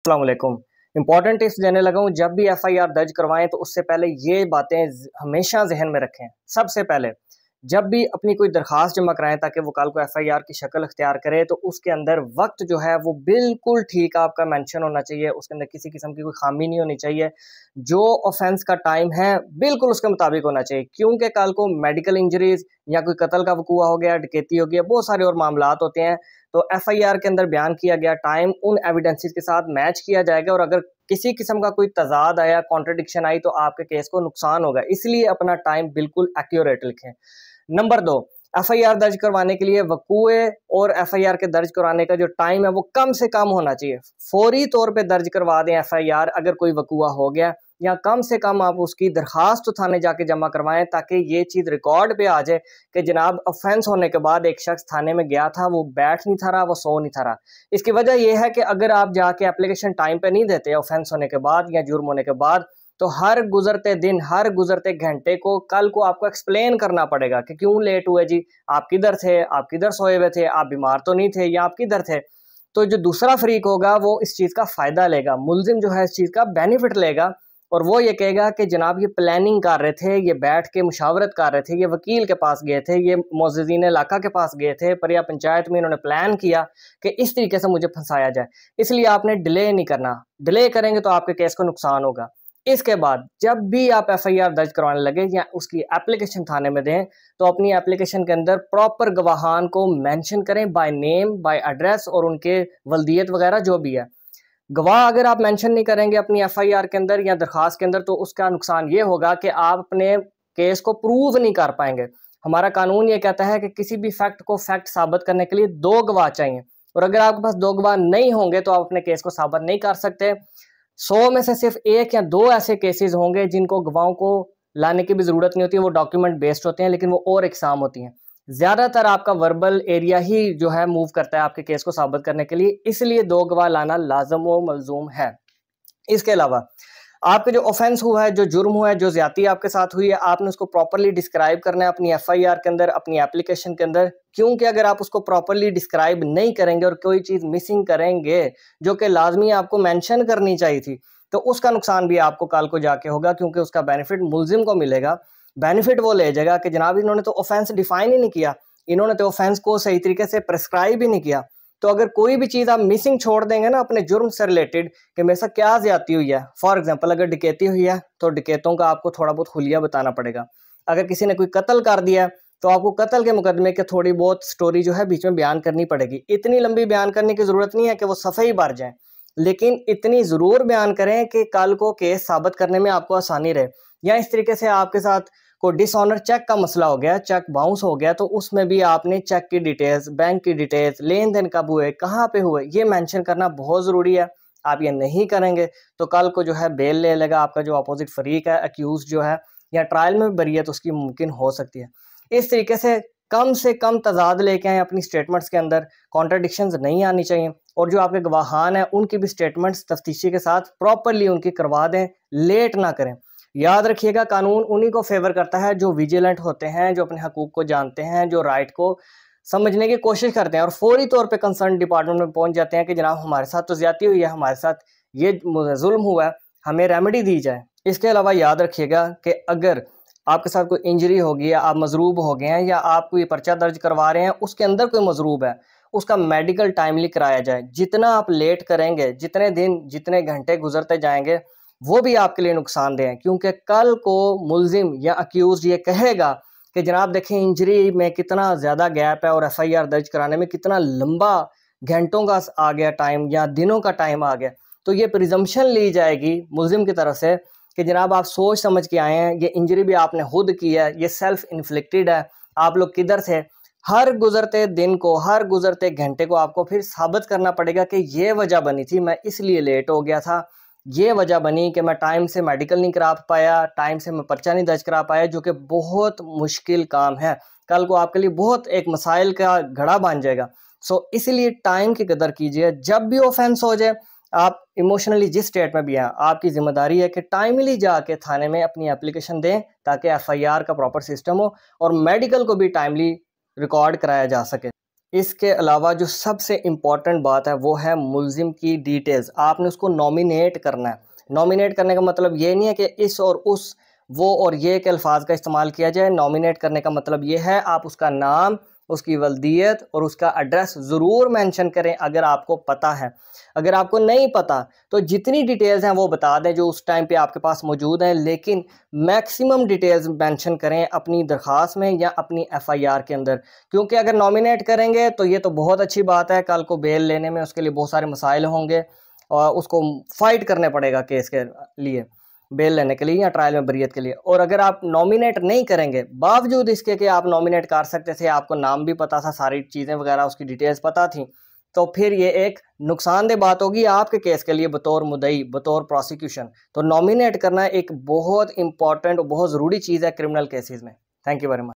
अस्सलाम वालेकुम। Important tips देने लगा हूँ, जब भी एफआईआर दर्ज करवाएं तो उससे पहले ये बातें हमेशा जहन में रखें। सबसे पहले जब भी अपनी कोई दरखास्त जमा कराएं ताकि वो कल को एफआईआर की शक्ल अख्तियार करे, तो उसके अंदर वक्त जो है वो बिल्कुल ठीक आपका मेंशन होना चाहिए। उसके अंदर किसी किस्म की कोई खामी नहीं होनी चाहिए। जो ऑफेंस का टाइम है बिल्कुल उसके मुताबिक होना चाहिए, क्योंकि कल को मेडिकल इंजरीज या कोई कत्ल का वकूआ हो गया, डकैती हो गया, बहुत सारे और मामलात होते हैं। तो एफआईआर के अंदर बयान किया गया टाइम उन एविडेंसेस के साथ मैच किया जाएगा, और अगर किसी किस्म का कोई तजाद आया, कॉन्ट्रडिक्शन आई, तो आपके केस को नुकसान होगा। इसलिए अपना टाइम बिल्कुल एक्यूरेट लिखें। नंबर 2, एफआईआर दर्ज करवाने के लिए वकूए और एफआईआर के दर्ज करवाने का जो टाइम है वो कम से कम होना चाहिए। फौरी तौर पे दर्ज करवा दें एफआईआर अगर कोई वकूआ हो गया, या कम से कम आप उसकी दरखास्त तो थाने जाके जमा करवाएं, ताकि ये चीज़ रिकॉर्ड पे आ जाए कि जनाब ऑफेंस होने के बाद एक शख्स थाने में गया था, वो बैठ नहीं था रहा, वो सो नहीं था रहा। इसकी वजह यह है कि अगर आप जाके एप्लीकेशन टाइम पे नहीं देते ऑफेंस होने के बाद या जुर्म होने के बाद, तो हर गुजरते दिन, हर गुजरते घंटे को कल को आपको एक्सप्लेन करना पड़ेगा कि क्यों लेट हुए जी, आप किधर थे, आप किधर सोए हुए थे, आप बीमार तो नहीं थे, या आप किधर थे। तो जो दूसरा फरीक होगा वो इस चीज़ का फ़ायदा लेगा, मुलजिम जो है इस चीज़ का बेनिफिट लेगा, और वो ये कहेगा कि जनाब ये प्लानिंग कर रहे थे, ये बैठ के मुशावरत कर रहे थे, ये वकील के पास गए थे, ये मोअज़्ज़िज़ीन इलाका के पास गए थे, परिया पंचायत में इन्होंने प्लान किया कि इस तरीके से मुझे फंसाया जाए। इसलिए आपने डिले नहीं करना, डिले करेंगे तो आपके केस को नुकसान होगा। इसके बाद जब भी आप एफआईआर दर्ज करवाने लगे या उसकी एप्लीकेशन थाने में दें, तो अपनी एप्लीकेशन के अंदर प्रॉपर गवाहान को मेंशन करें, बाय नेम, बाय एड्रेस, और उनके वल्दियत वगैरह जो भी है। गवाह अगर आप मेंशन नहीं करेंगे अपनी एफआईआर के अंदर या दरखास्त के अंदर, तो उसका नुकसान ये होगा कि आप अपने केस को प्रूव नहीं कर पाएंगे। हमारा कानून ये कहता है कि किसी भी फैक्ट को फैक्ट साबित करने के लिए 2 गवाह चाहिए, और अगर आपके पास 2 गवाह नहीं होंगे तो आप अपने केस को साबित नहीं कर सकते। 100 में से सिर्फ 1 या 2 ऐसे केसेस होंगे जिनको गवाहों को लाने की भी ज़रूरत नहीं होती, वो डॉक्यूमेंट बेस्ड होते हैं, लेकिन वो और इकसाम होती हैं। ज़्यादातर आपका वर्बल एरिया ही जो है मूव करता है आपके केस को साबित करने के लिए, इसलिए 2 गवाह लाना लाज़िम व मलज़ूम है। इसके अलावा आपके जो ऑफेंस हुआ है, जो जुर्म हुआ है, जो ज़्यादती आपके साथ हुई है, आपने उसको प्रॉपर्ली डिस्क्राइब करना है अपनी एफआईआर के अंदर, अपनी एप्लीकेशन के अंदर, क्योंकि अगर आप उसको प्रॉपर्ली डिस्क्राइब नहीं करेंगे और कोई चीज़ मिसिंग करेंगे जो कि लाजमी आपको मेंशन करनी चाहिए थी, तो उसका नुकसान भी आपको कल को जाके होगा, क्योंकि उसका बेनिफिट मुलजिम को मिलेगा। बेनिफिट वो ले जाएगा कि जनाब इन्होंने तो ऑफेंस डिफाइन ही नहीं किया, इन्होंने तो ऑफेंस को सही तरीके से प्रिस्क्राइब ही नहीं किया। तो अगर कोई भी चीज़ आप मिसिंग छोड़ देंगे ना अपने जुर्म से रिलेटेड, कि मेरे साथ क्या ज्यादती हुई है, फॉर एग्जांपल अगर डकैती हुई है तो डकैतों का आपको थोड़ा बहुत हुलिया बताना पड़ेगा। अगर किसी ने कोई कत्ल कर दिया है तो आपको कत्ल के मुकदमे के थोड़ी बहुत स्टोरी जो है बीच में बयान करनी पड़ेगी। इतनी लंबी बयान करने की ज़रूरत नहीं है कि वो सफ़े ही भर जाए, लेकिन इतनी ज़रूर बयान करें कि कल को केस साबित करने में आपको आसानी रहे। या इस तरीके से आपके साथ कोई डिसऑनर चेक का मसला हो गया, चेक बाउंस हो गया, तो उसमें भी आपने चेक की डिटेल्स, बैंक की डिटेल्स, लेन देन कब हुए, कहाँ पे हुए, ये मेंशन करना बहुत ज़रूरी है। आप ये नहीं करेंगे तो कल को जो है बेल ले लेगा आपका जो अपोजिट फरीक है, अक्यूज जो है, या ट्रायल में बरियत उसकी मुमकिन हो सकती है। इस तरीके से कम तजाद लेके आए अपनी स्टेटमेंट्स के अंदर, कॉन्ट्रडिक्शंस नहीं आनी चाहिए, और जो आपके गवाहान हैं उनकी भी स्टेटमेंट्स तफ्तीशी के साथ प्रॉपरली उनकी करवा दें, लेट ना करें। याद रखिएगा कानून उन्हीं को फेवर करता है जो विजिलेंट होते हैं, जो अपने हकूक को जानते हैं, जो राइट को समझने की कोशिश करते हैं और फौरी तौर पे कंसर्न डिपार्टमेंट में पहुंच जाते हैं कि जनाब हमारे साथ तो ज्यादती हुई है, हमारे साथ ये जुल्म हुआ है, हमें रेमेडी दी जाए। इसके अलावा याद रखिएगा कि अगर आपके साथ कोई इंजरी होगी, या आप मजरूब हो गए हैं, या आप कोई पर्चा दर्ज करवा रहे हैं उसके अंदर कोई मजरूब है, उसका मेडिकल टाइमली कराया जाए। जितना आप लेट करेंगे, जितने दिन, जितने घंटे गुजरते जाएंगे, वो भी आपके लिए नुकसानदेह है, क्योंकि कल को मुलजिम या अक्यूज ये कहेगा कि जनाब देखें इंजरी में कितना ज़्यादा गैप है और एफआईआर दर्ज कराने में कितना लंबा घंटों का आ गया टाइम, या दिनों का टाइम आ गया। तो ये प्रिजम्पशन ली जाएगी मुलजिम की तरफ से कि जनाब आप सोच समझ के आए हैं, ये इंजरी भी आपने खुद की है, ये सेल्फ इन्फ्लिक्टेड है, आप लोग किधर थे। हर गुजरते दिन को, हर गुजरते घंटे को आपको फिर साबित करना पड़ेगा कि ये वजह बनी थी, मैं इसलिए लेट हो गया था, ये वजह बनी कि मैं टाइम से मेडिकल नहीं करा पाया, टाइम से मैं पर्चा नहीं दर्ज करा पाया, जो कि बहुत मुश्किल काम है, कल को आपके लिए बहुत एक मसाइल का घड़ा बन जाएगा। सो इसलिए टाइम की कदर कीजिए। जब भी ऑफेंस हो जाए, आप इमोशनली जिस स्टेट में भी हैं, आपकी जिम्मेदारी है कि टाइमली जाके थाने में अपनी एप्लीकेशन दें, ताकि एफआईआर का प्रॉपर सिस्टम हो और मेडिकल को भी टाइमली रिकॉर्ड कराया जा सके। इसके अलावा जो सबसे इम्पॉर्टेंट बात है वो है मुल्जिम की डिटेल्स। आपने उसको नॉमिनेट करना है। नॉमिनेट करने का मतलब ये नहीं है कि इस और उस, वो और ये के अल्फाज का इस्तेमाल किया जाए। नॉमिनेट करने का मतलब ये है आप उसका नाम, उसकी वल्दियत और उसका एड्रेस ज़रूर मेंशन करें अगर आपको पता है। अगर आपको नहीं पता तो जितनी डिटेल्स हैं वो बता दें जो उस टाइम पे आपके पास मौजूद हैं, लेकिन मैक्सिमम डिटेल्स मेंशन करें अपनी दरख्वास्त में या अपनी एफआईआर के अंदर। क्योंकि अगर नॉमिनेट करेंगे तो ये तो बहुत अच्छी बात है, कल को बेल लेने में उसके लिए बहुत सारे मसाइल होंगे और उसको फाइट करने पड़ेगा केस के लिए, बेल लेने के लिए या ट्रायल में बरियत के लिए। और अगर आप नॉमिनेट नहीं करेंगे, बावजूद इसके कि आप नॉमिनेट कर सकते थे, आपको नाम भी पता था, सारी चीज़ें वगैरह उसकी डिटेल्स पता थी, तो फिर ये एक नुकसानदेह बात होगी आपके केस के लिए बतौर मुद्दई, बतौर प्रोसिक्यूशन। तो नॉमिनेट करना एक बहुत इंपॉर्टेंट, बहुत ज़रूरी चीज़ है क्रिमिनल केसेस में। Thank you very much.